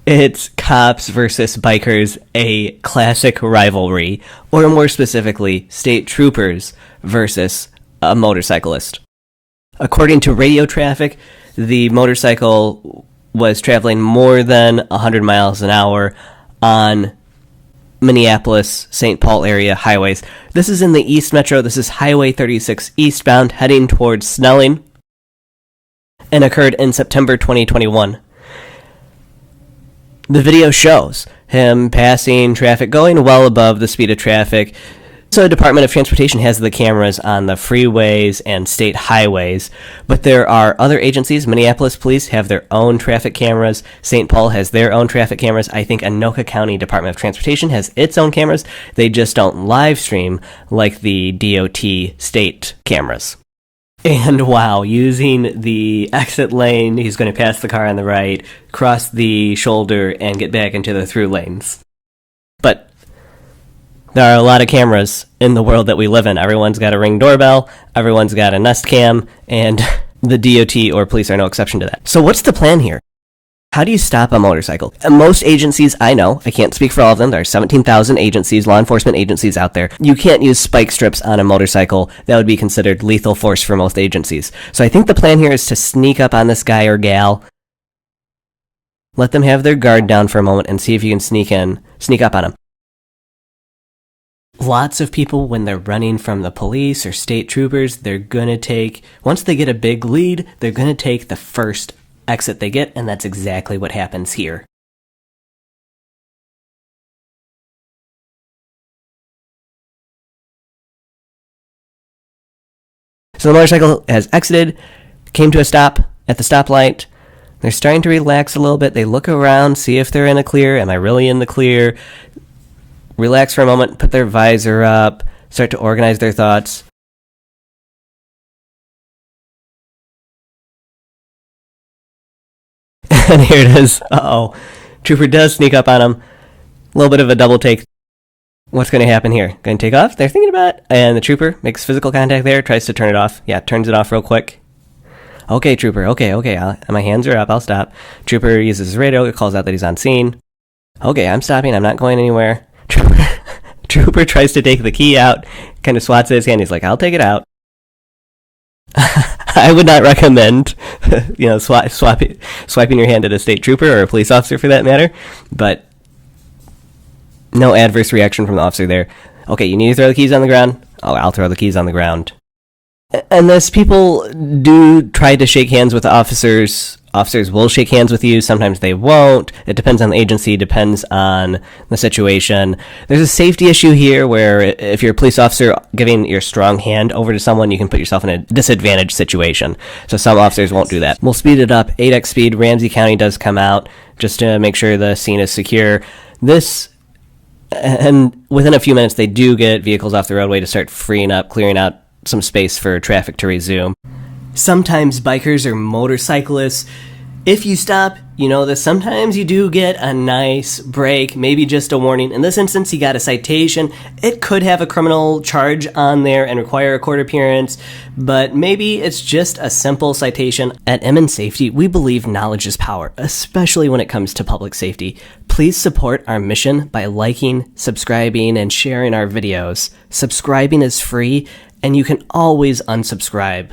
It's cops versus bikers, a classic rivalry, or more specifically, state troopers versus a motorcyclist. According to radio traffic, the motorcycle was traveling more than 100 miles an hour on Minneapolis-St. Paul area highways. This is in the East Metro. This is Highway 36 eastbound heading towards Snelling, and occurred in September 2021. The video shows him passing traffic going well above the speed of traffic. So the Department of Transportation has the cameras on the freeways and state highways, but there are other agencies. Minneapolis Police have their own traffic cameras. St. Paul has their own traffic cameras. I think Anoka County Department of Transportation has its own cameras. They just don't live stream like the DOT state cameras. And wow, using the exit lane, he's going to pass the car on the right, cross the shoulder, and get back into the through lanes. But there are a lot of cameras in the world that we live in. Everyone's got a Ring doorbell, everyone's got a Nest Cam, and the DOT or police are no exception to that. So what's the plan here? How do you stop a motorcycle? Most agencies, I know, I can't speak for all of them, there are 17,000 agencies, law enforcement agencies out there. You can't use spike strips on a motorcycle. That would be considered lethal force for most agencies. So I think the plan here is to sneak up on this guy or gal, let them have their guard down for a moment, and see if you can sneak up on them. Lots of people, when they're running from the police or state troopers, they're gonna take, once they get a big lead, they're gonna take the first exit they get, and that's exactly what happens here. So the motorcycle has exited, came to a stop at the stoplight. They're starting to relax a little bit. They look around, see if they're in the clear. Am I really in the clear? Relax for a moment, put their visor up, start to organize their thoughts. And here it is. Uh-oh. Trooper does sneak up on him. A little bit of a double take. What's going to happen here? Going to take off? They're thinking about it. And the trooper makes physical contact there, tries to turn it off. Yeah, turns it off real quick. Okay, trooper. Okay. My hands are up. I'll stop. Trooper uses his radio. It calls out that he's on scene. Okay, I'm stopping. I'm not going anywhere. Trooper tries to take the key out, kind of swats at his hand. He's like, I'll take it out. I would not recommend, swiping your hand at a state trooper or a police officer for that matter, but no adverse reaction from the officer there. Okay, you need to throw the keys on the ground? Oh, I'll throw the keys on the ground. Unless people do try to shake hands with the officers, officers will shake hands with you. Sometimes they won't. It depends on the agency, depends on the situation. There's a safety issue here where if you're a police officer giving your strong hand over to someone, you can put yourself in a disadvantaged situation. So some officers won't do that. We'll speed it up. 8x speed. Ramsey County does come out just to make sure the scene is secure. And within a few minutes, they do get vehicles off the roadway to start freeing up, clearing out some space for traffic to resume. Sometimes bikers or motorcyclists, if you stop, you know that sometimes you do get a nice break, maybe just a warning. In this instance, he got a citation. It could have a criminal charge on there and require a court appearance, but maybe it's just a simple citation. At MN Safety, we believe knowledge is power, especially when it comes to public safety. Please support our mission by liking, subscribing, and sharing our videos. Subscribing is free, and you can always unsubscribe.